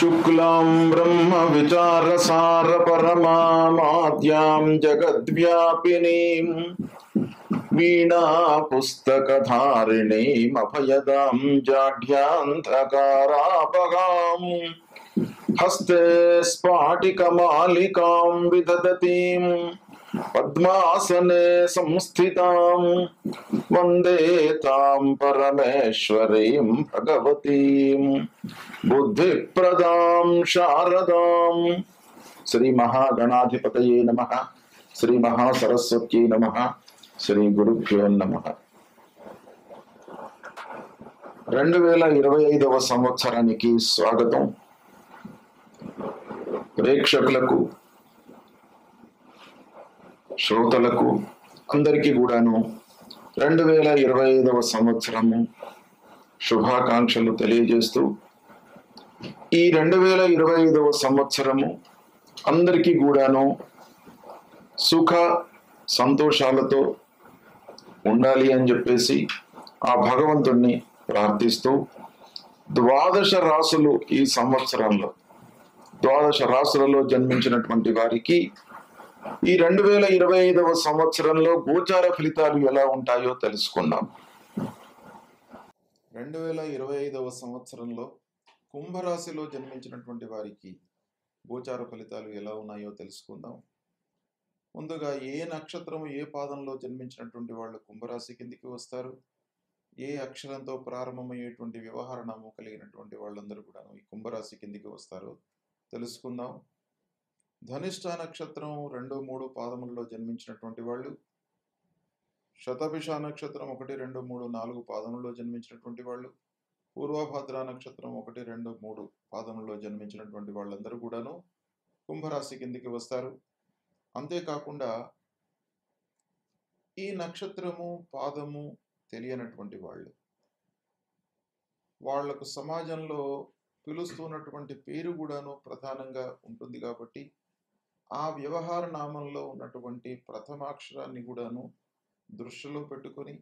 शुक्लां ब्रह्म विचारसार परमाद्यां जगद्व्यापिनीं वीणा पुस्तकधारिणीम् अभयदां जाढ्यान्धकारापगां हस्ते स्फाटिकमालिकां विदधतीं पद्मासने संस्थितां वन्दे तां परमेश्वरीं भगवतीं बुद्धिप्रदां शारदां। श्री महागणाधिपतये नमः। श्री महासरस्वत्यै नमः। శ్రీ గురుభ్యో నమః. 2025వ సంవత్సరానికి స్వాగతం. ప్రేక్షకులకు, శ్రోతలకు అందరికీ కూడాను 2025వ సంవత్సరము శుభాకాంక్షలు తెలియజేస్తూ, ఈ 2025వ సంవత్సరము అందరికీ కూడాను సుఖ సంతోషాలతో ఉండాలి అని చెప్పేసి ఆ భగవంతుణ్ణి ప్రార్థిస్తూ, 12 రాసులు ఈ సంవత్సరంలో 12 రాసులలో జన్మించినటువంటి వారికి ఈ 2025వ సంవత్సరంలో గోచార ఫలితాలు ఎలా ఉంటాయో తెలుసుకుందాం. 2025వ సంవత్సరంలో కుంభరాశిలో జన్మించినటువంటి వారికి గోచార ఫలితాలు ఎలా ఉన్నాయో తెలుసుకుందాం. ముందుగా ఏ నక్షత్రము ఏ పాదంలో జన్మించినటువంటి వాళ్ళు కుంభరాశి కిందికి వస్తారు, ఏ అక్షరంతో ప్రారంభమయ్యేటువంటి వ్యవహార నామం కలిగినటువంటి వాళ్ళందరూ కూడా ఈ కుంభరాశి కిందికి వస్తారు తెలుసుకుందాం. ధనిష్ట నక్షత్రం 2, 3 పాదములలో జన్మించినటువంటి వాళ్ళు, శతభిష నక్షత్రం 1, 2, 3, 4 పాదములలో జన్మించినటువంటి వాళ్ళు, పూర్వభద్ర నక్షత్రం 1, 2, 3 పాదములలో జన్మించినటువంటి వాళ్ళందరూ కూడాను కుంభరాశి కిందికి వస్తారు. అంతేకాకుండా ఈ నక్షత్రము పాదము తెలియనటువంటి వాళ్లకు సమాజంలో పిలుస్తున్నటువంటి పేరు కూడాను ప్రధానంగా ఉంటుంది కాబట్టి ఆ వ్యవహార నామంలో ఉన్నటువంటి ప్రథమాక్షరాన్ని కూడాను దృష్టిలో పెట్టుకొని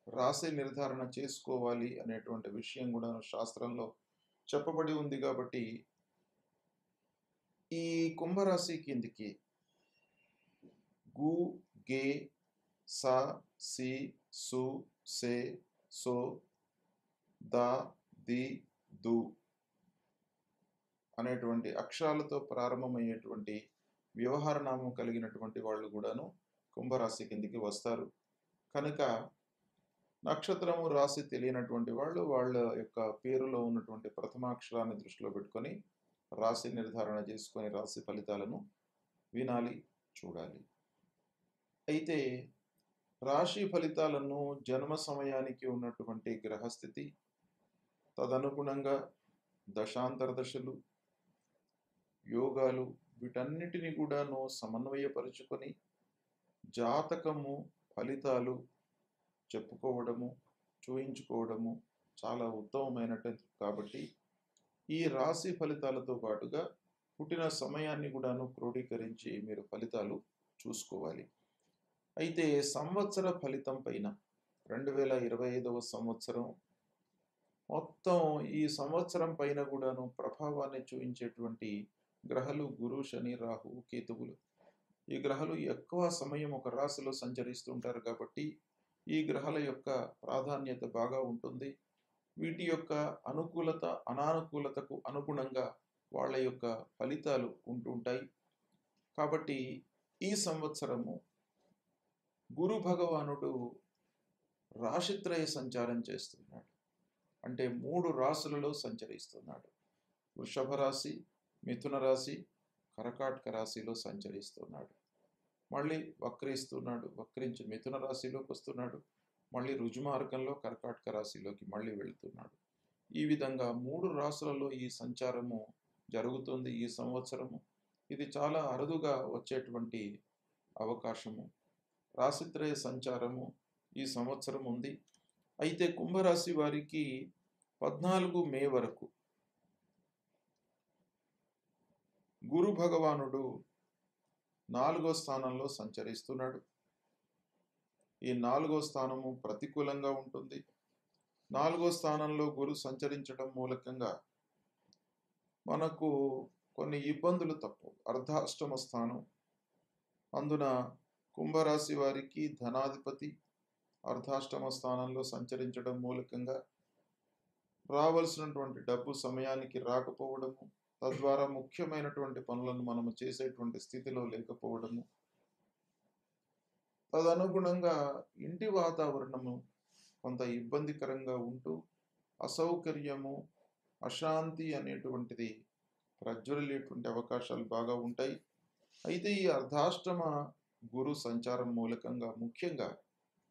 రాశి నిర్ధారణ చేసుకోవాలి అనేటువంటి విషయం కూడాను శాస్త్రంలో చెప్పబడి ఉంది. కాబట్టి ఈ కుంభరాశి కిందికి గు, గే, సా, సి, సు, సే, సో, దా, ది, దు అనేటువంటి అక్షరాలతో ప్రారంభమయ్యేటువంటి వ్యవహార నామం కలిగినటువంటి వాళ్ళు కూడాను కుంభరాశి కిందికి వస్తారు. కనుక నక్షత్రము రాశి తెలియనటువంటి వాళ్ళు వాళ్ళ యొక్క పేరులో ఉన్నటువంటి ప్రథమాక్షరాన్ని దృష్టిలో పెట్టుకొని రాశి నిర్ధారణ చేసుకొని రాశి ఫలితాలను వినాలి, చూడాలి. అయితే రాశి ఫలితాలను జన్మ సమయానికి ఉన్నటువంటి గ్రహస్థితి, తదనుగుణంగా దశాంతర దశలు, యోగాలు వీటన్నిటిని కూడాను సమన్వయపరుచుకొని జాతకము ఫలితాలు చెప్పుకోవడము, చూయించుకోవడము చాలా ఉత్తమమైనట్టు. కాబట్టి ఈ రాశి ఫలితాలతో పాటుగా పుట్టిన సమయాన్ని కూడాను క్రోడీకరించి మీరు ఫలితాలు చూసుకోవాలి. అయితే సంవత్సర ఫలితం పైన 2025వ సంవత్సరం మొత్తం ఈ సంవత్సరం పైన కూడాను ప్రభావాన్ని చూపించేటువంటి గ్రహాలు గురు, శని, రాహు, కేతువులు. ఈ గ్రహాలు ఎక్కువ సమయం ఒక రాశిలో సంచరిస్తుంటారు కాబట్టి ఈ గ్రహాల యొక్క ప్రాధాన్యత బాగా ఉంటుంది. వీటి యొక్క అనుకూలత అనానుకూలతకు అనుగుణంగా వాళ్ళ యొక్క ఫలితాలు ఉంటుంటాయి. కాబట్టి ఈ సంవత్సరము గురు భగవానుడు రాశిత్రయ సంచారం చేస్తున్నాడు. అంటే 3 రాశులలో సంచరిస్తున్నాడు. వృషభ రాశి, మిథున రాశి, కర్కాటక రాశిలో సంచరిస్తున్నాడు. మళ్ళీ వక్రిస్తున్నాడు, వక్రించి మిథున రాశిలోకి వస్తున్నాడు, మళ్ళీ రుజుమార్గంలో కర్కాటక రాశిలోకి మళ్ళీ వెళుతున్నాడు. ఈ విధంగా 3 రాశులలో ఈ సంచారము జరుగుతుంది ఈ సంవత్సరము. ఇది చాలా అరుదుగా వచ్చేటువంటి అవకాశము. రాశిత్రయ సంచారము ఈ సంవత్సరం ఉంది. అయితే కుంభరాశి వారికి 14 మే వరకు గురు భగవానుడు 4వ స్థానంలో సంచరిస్తున్నాడు. ఈ 4వ స్థానము ప్రతికూలంగా ఉంటుంది. 4వ స్థానంలో గురు సంచరించడం మూలకంగా మనకు కొన్ని ఇబ్బందులు తప్పవు. అర్ధాష్టమ స్థానం, అందున కుంభరాశి వారికి ధనాధిపతి అర్ధాష్టమ స్థానంలో సంచరించడం మూలకంగా రావాల్సినటువంటి డబ్బు సమయానికి రాకపోవడము, తద్వారా ముఖ్యమైనటువంటి పనులను మనము చేసేటువంటి స్థితిలో లేకపోవడము, తదనుగుణంగా ఇంటి వాతావరణము కొంత ఇబ్బందికరంగా ఉంటూ అసౌకర్యము, అశాంతి అనేటువంటిది ప్రజ్వరిల్లేటువంటి అవకాశాలు బాగా ఉంటాయి. అయితే ఈ అర్ధాష్టమ గురు సంచారం మూలకంగా ముఖ్యంగా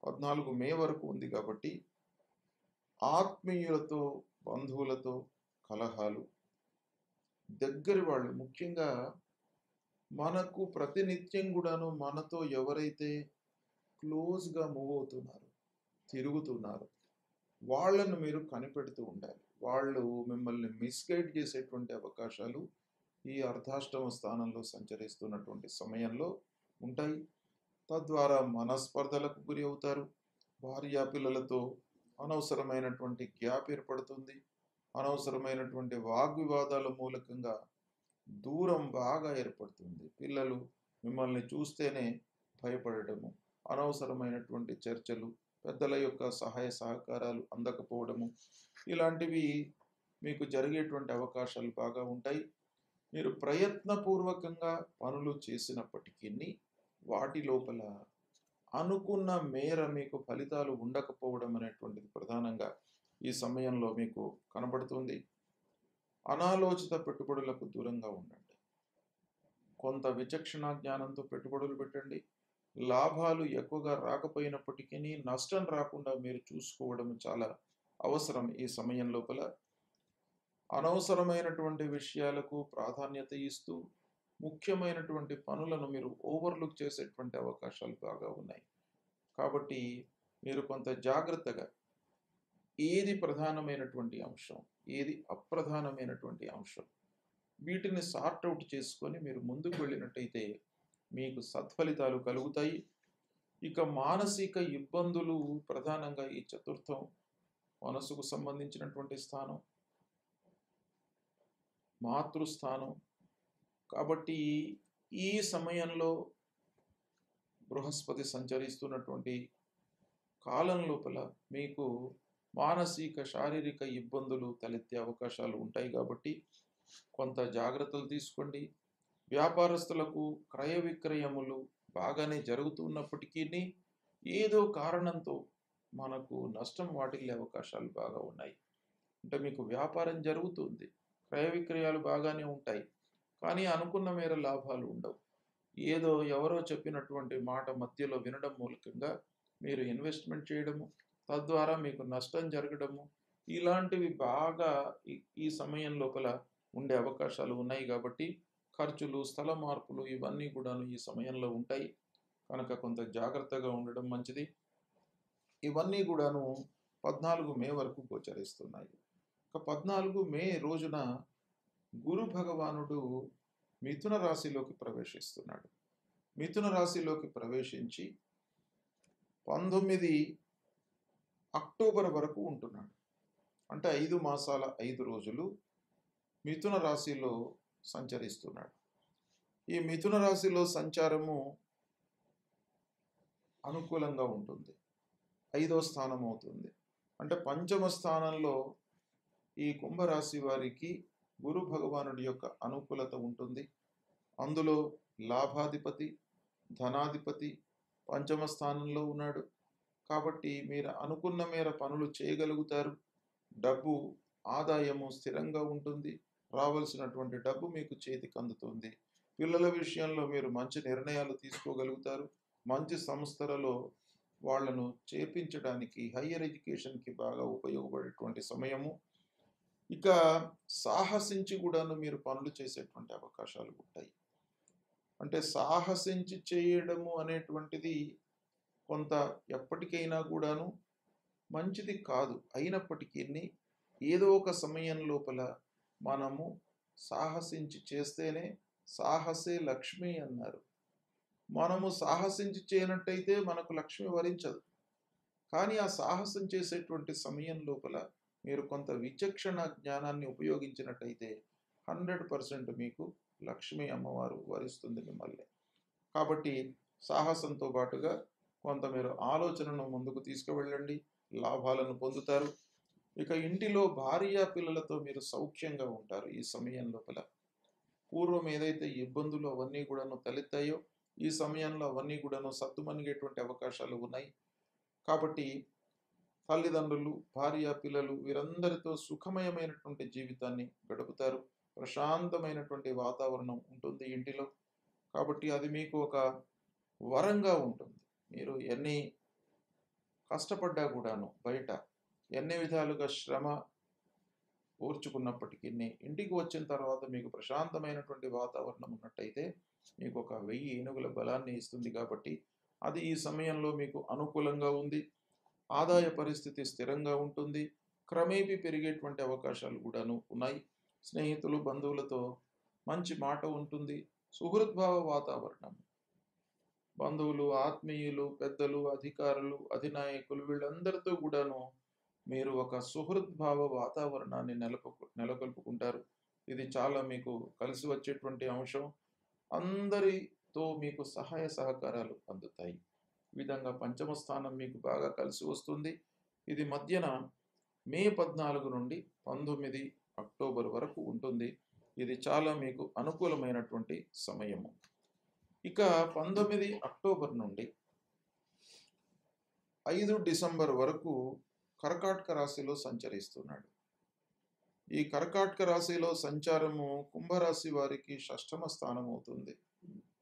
14 మే వరకు ఉంది కాబట్టి ఆత్మీయులతో, బంధువులతో కలహాలు, దగ్గరి వాళ్ళు ముఖ్యంగా మనకు ప్రతినిత్యం కూడాను మనతో ఎవరైతే క్లోజ్గా మూవ్ అవుతున్నారు, తిరుగుతున్నారు, వాళ్ళను మీరు కనిపెడుతూ ఉండాలి. వాళ్ళు మిమ్మల్ని మిస్గైడ్ చేసేటువంటి అవకాశాలు ఈ అర్ధాష్టమ స్థానంలో సంచరిస్తున్నటువంటి సమయంలో ఉంటాయి. తద్వారా మనస్పర్ధలకు గురి అవుతారు. భార్యా పిల్లలతో అనవసరమైనటువంటి గ్యాప్ ఏర్పడుతుంది. అనవసరమైనటువంటి వాగ్వివాదాల మూలకంగా దూరం బాగా ఏర్పడుతుంది. పిల్లలు మిమ్మల్ని చూస్తేనే భయపడటము, అనవసరమైనటువంటి చర్చలు, పెద్దల యొక్క సహాయ సహకారాలు అందకపోవడము, ఇలాంటివి మీకు జరిగేటువంటి అవకాశాలు బాగా ఉంటాయి. మీరు ప్రయత్నపూర్వకంగా పనులు చేసినప్పటికీ వాటి లోపల అనుకున్న మేర మీకు ఫలితాలు ఉండకపోవడం అనేటువంటిది ప్రధానంగా ఈ సమయంలో మీకు కనబడుతుంది. అనాలోచిత పెట్టుబడులకు దూరంగా ఉండండి. కొంత విచక్షణ జ్ఞానంతో పెట్టుబడులు పెట్టండి. లాభాలు ఎక్కువగా రాకపోయినప్పటికీ నష్టం రాకుండా మీరు చూసుకోవడం చాలా అవసరం. ఈ సమయం లోపల అనవసరమైనటువంటి విషయాలకు ప్రాధాన్యత ఇస్తూ ముఖ్యమైనటువంటి పనులను మీరు ఓవర్లుక్ చేసేటువంటి అవకాశాలు బాగా ఉన్నాయి. కాబట్టి మీరు కొంత జాగ్రత్తగా ఏది ప్రధానమైనటువంటి అంశం, ఏది అప్రధానమైనటువంటి అంశం, వీటిని సార్ట్అవుట్ చేసుకొని మీరు ముందుకు వెళ్ళినట్టయితే మీకు సత్ఫలితాలు కలుగుతాయి. ఇక మానసిక ఇబ్బందులు ప్రధానంగా ఈ చతుర్థం మనసుకు సంబంధించినటువంటి స్థానం, మాతృస్థానం. కాబట్టి ఈ సమయంలో బృహస్పతి సంచరిస్తున్నటువంటి కాలం లోపల మీకు మానసిక శారీరక ఇబ్బందులు తలెత్తే అవకాశాలు ఉంటాయి. కాబట్టి కొంత జాగ్రత్తలు తీసుకోండి. వ్యాపారస్తులకు క్రయ విక్రయములు బాగానే జరుగుతున్నప్పటికీ ఏదో కారణంతో మనకు నష్టం వాటిల్లే అవకాశాలు బాగా ఉన్నాయి. అంటే మీకు వ్యాపారం జరుగుతుంది, క్రయ విక్రయాలు బాగానే ఉంటాయి, కానీ అనుకున్న మేర లాభాలు ఉండవు. ఏదో ఎవరో చెప్పినటువంటి మాట మధ్యలో వినడం మూలకంగా మీరు ఇన్వెస్ట్మెంట్ చేయడము, తద్వారా మీకు నష్టం జరగడము, ఇలాంటివి బాగా ఈ సమయం లోపల ఉండే అవకాశాలు ఉన్నాయి. కాబట్టి ఖర్చులు, స్థల మార్పులు ఇవన్నీ కూడాను ఈ సమయంలో ఉంటాయి. కనుక కొంత జాగ్రత్తగా ఉండడం మంచిది. ఇవన్నీ కూడాను 14 మే వరకు గోచరిస్తున్నాయి. ఇక 14 మే రోజున గురు భగవానుడు మిథున రాశిలోకి ప్రవేశిస్తున్నాడు. మిథున రాశిలోకి ప్రవేశించి 19 అక్టోబర్ వరకు ఉంటున్నాడు. అంటే 5 మాసాల 5 రోజులు మిథున రాశిలో సంచరిస్తున్నాడు. ఈ మిథున రాశిలో సంచారము అనుకూలంగా ఉంటుంది. 5వ స్థానం అవుతుంది. అంటే పంచమ స్థానంలో ఈ కుంభరాశి వారికి గురు భగవానుడి యొక్క అనుకూలత ఉంటుంది. అందులో లాభాధిపతి, ధనాధిపతి పంచమ స్థానంలో ఉన్నాడు. కాబట్టి మీరు అనుకున్న మేర పనులు చేయగలుగుతారు. డబ్బు ఆదాయము స్థిరంగా ఉంటుంది. రావాల్సినటువంటి డబ్బు మీకు చేతికి అందుతుంది. పిల్లల విషయంలో మీరు మంచి నిర్ణయాలు తీసుకోగలుగుతారు. మంచి సంస్థలలో వాళ్లను చేర్పించడానికి, హయ్యర్ ఎడ్యుకేషన్కి బాగా ఉపయోగపడేటువంటి సమయము. ఇక సాహసించి కూడాను మీరు పనులు చేసేటువంటి అవకాశాలు ఉంటాయి. అంటే సాహసించి చేయడము అనేటువంటిది కొంత ఎప్పటికైనా కూడాను మంచిది కాదు. అయినప్పటికీ ఏదో ఒక సమయం లోపల మనము సాహసించి చేస్తేనే, సాహసే లక్ష్మి అన్నారు. మనము సాహసించి చేయనట్టయితే మనకు లక్ష్మి వరించదు. కానీ ఆ సాహసం చేసేటువంటి సమయం లోపల మీరు కొంత విచక్షణ జ్ఞానాన్ని ఉపయోగించినట్టయితే 100% మీకు లక్ష్మీ అమ్మవారు వరిస్తుంది మిమ్మల్ని. కాబట్టి సాహసంతో పాటుగా కొంత మీరు ఆలోచనను ముందుకు తీసుకువెళ్ళండి, లాభాలను పొందుతారు. ఇక ఇంటిలో భార్య పిల్లలతో మీరు సౌఖ్యంగా ఉంటారు ఈ సమయం లోపల. పూర్వం ఏదైతే ఇబ్బందులు అవన్నీ కూడాను తలెత్తాయో, ఈ సమయంలో అవన్నీ కూడాను సద్దుమణిగేటువంటి అవకాశాలు ఉన్నాయి. కాబట్టి తల్లిదండ్రులు, భార్య, పిల్లలు వీరందరితో సుఖమయమైనటువంటి జీవితాన్ని గడుపుతారు. ప్రశాంతమైనటువంటి వాతావరణం ఉంటుంది ఇంటిలో. కాబట్టి అది మీకు ఒక వరంగా ఉంటుంది. మీరు ఎన్ని కష్టపడ్డా కూడాను బయట ఎన్ని విధాలుగా శ్రమ ఓర్చుకున్నప్పటికీ ఇంటికి వచ్చిన తర్వాత మీకు ప్రశాంతమైనటువంటి వాతావరణం ఉన్నట్టయితే మీకు ఒక 1000 ఏనుగుల బలాన్ని ఇస్తుంది. కాబట్టి అది ఈ సమయంలో మీకు అనుకూలంగా ఉంది. ఆదాయ పరిస్థితి స్థిరంగా ఉంటుంది. క్రమేపీ పెరిగేటువంటి అవకాశాలు కూడాను ఉన్నాయి. స్నేహితులు, బంధువులతో మంచి మాట ఉంటుంది. సుహృద్భావ వాతావరణం, బంధువులు, ఆత్మీయులు, పెద్దలు, అధికారులు, అధినాయకులు వీళ్ళందరితో కూడాను మీరు ఒక సుహృద్భావ వాతావరణాన్ని నెలకొల్పుకుంటారు. ఇది చాలా మీకు కలిసి వచ్చేటువంటి అంశం. అందరితో మీకు సహాయ సహకారాలు అందుతాయి. ఈ విధంగా పంచమ స్థానం మీకు బాగా కలిసి వస్తుంది. ఇది మధ్యన మే 14 నుండి 19 అక్టోబర్ వరకు ఉంటుంది. ఇది చాలా మీకు అనుకూలమైనటువంటి సమయము. ఇక 19 అక్టోబర్ నుండి 5 డిసెంబర్ వరకు కర్కాటక రాశిలో సంచరిస్తున్నాడు. ఈ కర్కాటక రాశిలో సంచారము కుంభరాశి వారికి షష్టమ స్థానం అవుతుంది.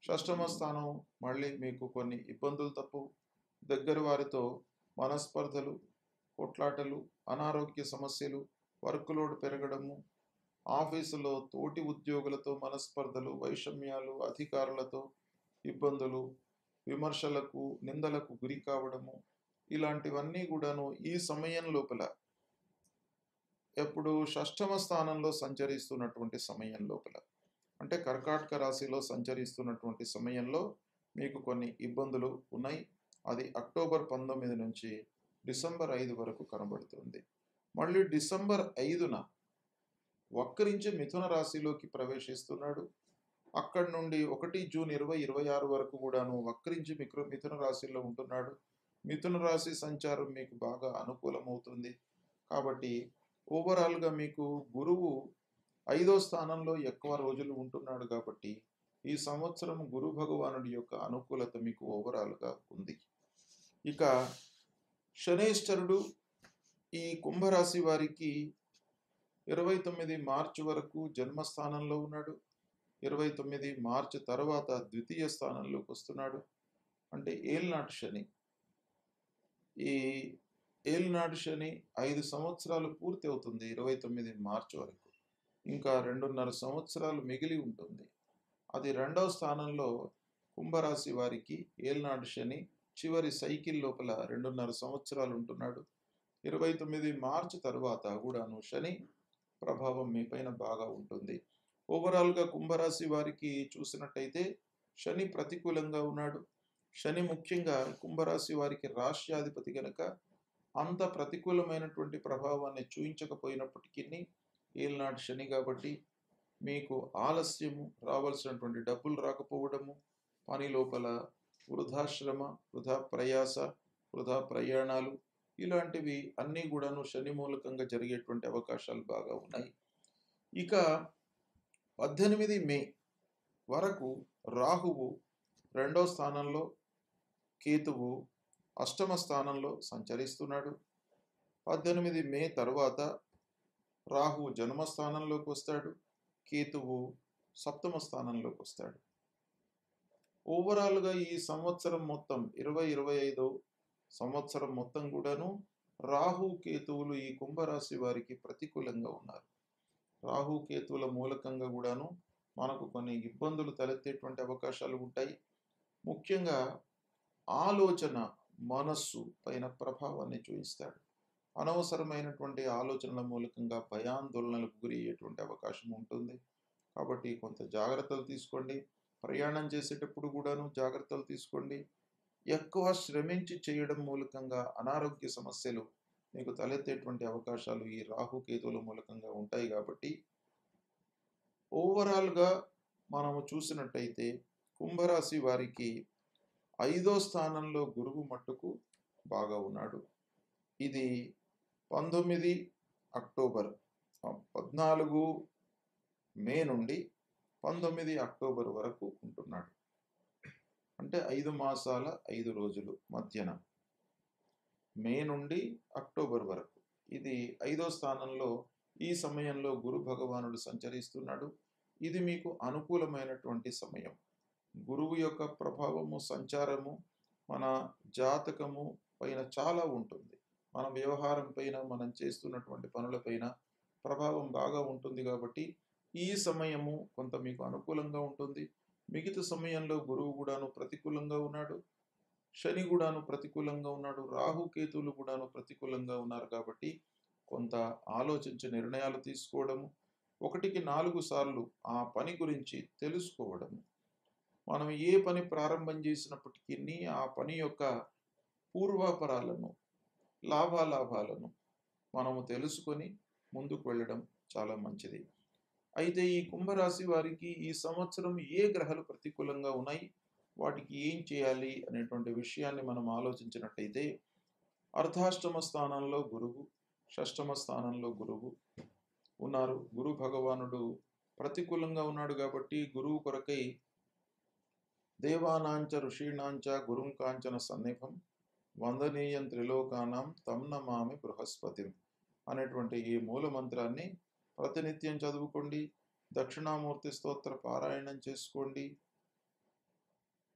షష్టమ స్థానం మళ్ళీ మీకు కొన్ని ఇబ్బందులు తప్పు, దగ్గర వారితో మనస్పర్ధలు, కొట్లాటలు, అనారోగ్య సమస్యలు, వర్క్ లోడ్ పెరగడము, ఆఫీసులో తోటి ఉద్యోగులతో మనస్పర్ధలు, వైషమ్యాలు, అధికారులతో ఇబ్బందులు, విమర్శలకు, నిందలకు గురి కావడము, ఇలాంటివన్నీ కూడాను ఈ సమయం లోపల, ఎప్పుడు షష్టమ స్థానంలో సంచరిస్తున్నటువంటి సమయం లోపల, అంటే కర్కాటక రాశిలో సంచరిస్తున్నటువంటి సమయంలో మీకు కొన్ని ఇబ్బందులు ఉన్నాయి. అది అక్టోబర్ 19 నుంచి డిసెంబర్ 5 వరకు కనబడుతుంది. మళ్ళీ డిసెంబర్ 5న వక్రించి మిథున రాశిలోకి ప్రవేశిస్తున్నాడు. అక్కడి నుండి 1 జూన్ 2026 వరకు కూడాను వక్రించి మిథున రాశిలో ఉంటున్నాడు. మిథున రాశి సంచారం మీకు బాగా అనుకూలమవుతుంది. కాబట్టి ఓవరాల్గా మీకు గురువు 5వ స్థానంలో ఎక్కువ రోజులు ఉంటున్నాడు. కాబట్టి ఈ సంవత్సరం గురు భగవానుడి యొక్క అనుకూలత మీకు ఓవరాల్గా ఉంది. ఇక శనేశ్వరుడు ఈ కుంభరాశి వారికి 29 మార్చి వరకు జన్మస్థానంలో ఉన్నాడు. 29 మార్చి తర్వాత ద్వితీయ స్థానంలోకి వస్తున్నాడు. అంటే ఏలినాటి శని. ఈ ఏలినాటి శని 5 సంవత్సరాలు పూర్తి అవుతుంది 29 మార్చి వరకు. ఇంకా 2.5 సంవత్సరాలు మిగిలి ఉంటుంది. అది 2వ స్థానంలో కుంభరాశి వారికి ఏలినాటి శని చివరి సైకిల్ లోపల 2.5 సంవత్సరాలు ఉంటున్నాడు. 29 మార్చి తర్వాత కూడాను శని ప్రభావం మీ పైన బాగా ఉంటుంది. ఓవరాల్గా కుంభరాశి వారికి చూసినట్టయితే శని ప్రతికూలంగా ఉన్నాడు. శని ముఖ్యంగా కుంభరాశి వారికి రాష్ట్రాధిపతి గనక అంత ప్రతికూలమైనటువంటి ప్రభావాన్ని చూయించకపోయినప్పటికీ ఏలినాటి శని కాబట్టి మీకు ఆలస్యము, రావాల్సినటువంటి డబ్బులు రాకపోవడము, పని లోపల వృధాశ్రమ, వృధా ప్రయాస, వృధా ప్రయాణాలు, ఇలాంటివి అన్నీ కూడాను శని మూలకంగా జరిగేటువంటి అవకాశాలు బాగా ఉన్నాయి. ఇక 18 మే వరకు రాహువు 2వ స్థానంలో, కేతువు అష్టమ స్థానంలో సంచరిస్తున్నాడు. 18 మే తర్వాత రాహువు జన్మస్థానంలోకి వస్తాడు, కేతువు సప్తమ స్థానంలోకి వస్తాడు. ఓవరాల్గా ఈ సంవత్సరం మొత్తం 2025 సంవత్సరం మొత్తం కూడాను రాహు కేతువులు ఈ కుంభరాశి వారికి ప్రతికూలంగా ఉన్నారు. రాహు కేతువుల మూలకంగా కూడాను మనకు కొన్ని ఇబ్బందులు తలెత్తేటువంటి అవకాశాలు ఉంటాయి. ముఖ్యంగా ఆలోచన, మనస్సు పైన ప్రభావాన్ని చూపిస్తాడు. అనవసరమైనటువంటి ఆలోచనల మూలకంగా భయాందోళనలకు గురి అయ్యేటువంటి అవకాశం ఉంటుంది. కాబట్టి కొంత జాగ్రత్తలు తీసుకోండి. ప్రయాణం చేసేటప్పుడు కూడాను జాగ్రత్తలు తీసుకోండి. ఎక్కువ శ్రమించి చేయడం మూలకంగా అనారోగ్య సమస్యలు మీకు తలెత్తేటువంటి అవకాశాలు ఈ రాహు కేతువుల మూలకంగా ఉంటాయి. కాబట్టి ఓవరాల్గా మనము చూసినట్టయితే కుంభరాశి వారికి 5వ స్థానంలో గురువు మట్టుకు బాగా ఉన్నాడు. ఇది 19 అక్టోబర్ 14 మే నుండి 19 అక్టోబర్ వరకు ఉంటున్నాడు. అంటే 5 మాసాల 5 రోజులు మధ్యన మే నుండి అక్టోబర్ వరకు. ఇది 5వ స్థానంలో ఈ సమయంలో గురు భగవానుడు సంచరిస్తున్నాడు. ఇది మీకు అనుకూలమైనటువంటి సమయం. గురువు యొక్క ప్రభావము, సంచారము మన జాతకము పైన చాలా ఉంటుంది. మన వ్యవహారం పైన, మనం చేస్తున్నటువంటి పనులపైన ప్రభావం బాగా ఉంటుంది. కాబట్టి ఈ సమయము కొంత మీకు అనుకూలంగా ఉంటుంది. మిగతా సమయంలో గురువు కూడాను ప్రతికూలంగా ఉన్నాడు, శని కూడాను ప్రతికూలంగా ఉన్నాడు, రాహుకేతువులు కూడాను ప్రతికూలంగా ఉన్నారు. కాబట్టి కొంత ఆలోచించి నిర్ణయాలు తీసుకోవడము, 1కి 4 సార్లు ఆ పని గురించి తెలుసుకోవడము. మనం ఏ పని ప్రారంభం చేసినప్పటికీ ఆ పని యొక్క పూర్వాపరాలను, లాభాలాభాలను మనము తెలుసుకొని ముందుకు వెళ్ళడం చాలా మంచిది. అయితే ఈ కుంభరాశి వారికి ఈ సంవత్సరం ఏ గ్రహాలు ప్రతికూలంగా ఉన్నాయి, వాటికి ఏం చేయాలి అనేటువంటి విషయాన్ని మనం ఆలోచించినట్టయితే, అర్ధాష్టమ స్థానంలో గురువు, షష్టమ స్థానంలో గురువు ఉన్నారు. గురు భగవానుడు ప్రతికూలంగా ఉన్నాడు. కాబట్టి గురువు కొరకై దేవానాంచ ఋషీణాంచ గురుం కాంచన సన్నిభం వందనీయం త్రిలోకానం తం నమామి బృహస్పతిం అనేటువంటి ఈ మూల మంత్రాన్ని ప్రతినిత్యం చదువుకోండి. దక్షిణామూర్తి స్తోత్ర పారాయణం చేసుకోండి.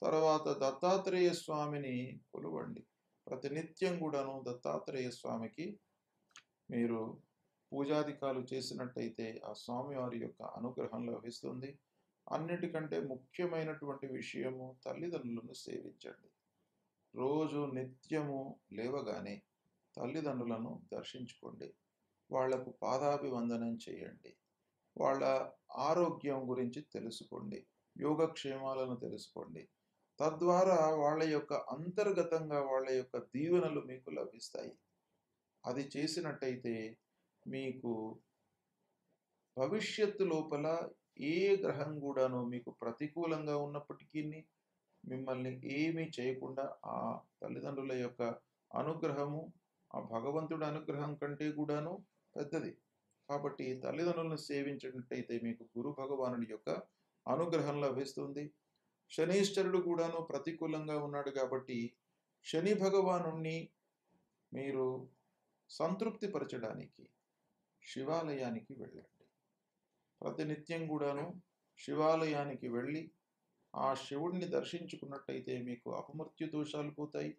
తర్వాత దత్తాత్రేయ స్వామిని కొలవండి. ప్రతినిత్యం కూడాను దత్తాత్రేయ స్వామికి మీరు పూజాధికాలు చేసినట్టయితే ఆ స్వామివారి యొక్క అనుగ్రహం లభిస్తుంది. అన్నిటికంటే ముఖ్యమైనటువంటి విషయము, తల్లిదండ్రులను సేవించండి. రోజు నిత్యము లేవగానే తల్లిదండ్రులను దర్శించుకోండి. వాళ్లకు పాదాభివందనం చేయండి. వాళ్ళ ఆరోగ్యం గురించి తెలుసుకోండి. యోగక్షేమాలను తెలుసుకోండి. తద్వారా వాళ్ళ యొక్క అంతర్గతంగా వాళ్ళ యొక్క దీవెనలు మీకు లభిస్తాయి. అది చేసినట్టయితే మీకు భవిష్యత్తు లోపల ఏ గ్రహం కూడాను మీకు ప్రతికూలంగా ఉన్నప్పటికీ మిమ్మల్ని ఏమీ చేయకుండా ఆ తల్లిదండ్రుల యొక్క అనుగ్రహము, ఆ భగవంతుడి అనుగ్రహం కంటే కూడాను పెద్దది. కాబట్టి తల్లిదండ్రులను సేవించినట్టయితే మీకు గురు భగవానుడి యొక్క అనుగ్రహం లభిస్తుంది. శనీశ్వరుడు కూడాను ప్రతికూలంగా ఉన్నాడు. కాబట్టి శని భగవానుణ్ణి మీరు సంతృప్తిపరచడానికి శివాలయానికి వెళ్ళండి. ప్రతినిత్యం కూడాను శివాలయానికి వెళ్ళి ఆ శివుడిని దర్శించుకున్నట్టయితే మీకు అపమృత్యు దోషాలు పోతాయి,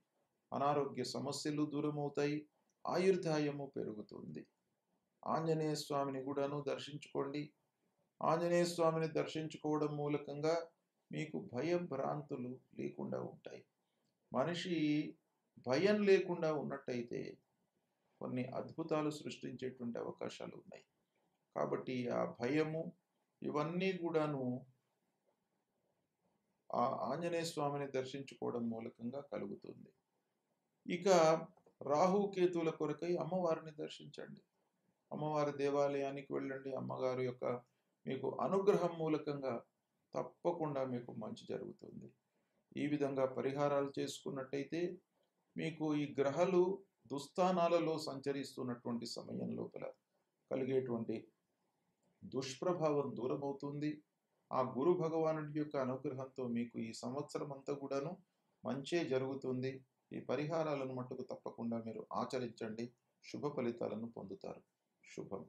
అనారోగ్య సమస్యలు దూరమవుతాయి, ఆయుర్దాయము పెరుగుతుంది. ఆంజనేయ స్వామిని కూడాను దర్శించుకోండి. ఆంజనేయ స్వామిని దర్శించుకోవడం మూలకంగా మీకు భయభ్రాంతులు లేకుండా ఉంటాయి. మనిషి భయం లేకుండా ఉన్నట్టయితే కొన్ని అద్భుతాలు సృష్టించేటువంటి అవకాశాలు ఉన్నాయి. కాబట్టి ఆ భయము ఇవన్నీ కూడాను ఆ ఆంజనేయ స్వామిని దర్శించుకోవడం మూలకంగా కలుగుతుంది. ఇక రాహుకేతువుల కొరకై అమ్మవారిని దర్శించండి. అమ్మవారి దేవాలయానికి వెళ్ళండి. అమ్మగారు యొక్క మీకు అనుగ్రహం మూలకంగా తప్పకుండా మీకు మంచి జరుగుతుంది. ఈ విధంగా పరిహారాలు చేసుకున్నట్టయితే మీకు ఈ గ్రహాలు దుస్థానాలలో సంచరిస్తున్నటువంటి సమయం లోపల కలిగేటువంటి దుష్ప్రభావం దూరమవుతుంది. ఆ గురు భగవానుడి యొక్క అనుగ్రహంతో మీకు ఈ సంవత్సరం అంతా కూడాను మంచే జరుగుతుంది. ఈ పరిహారాలను మట్టుకు తప్పకుండా మీరు ఆచరించండి. శుభ ఫలితాలను పొందుతారు. శుభం.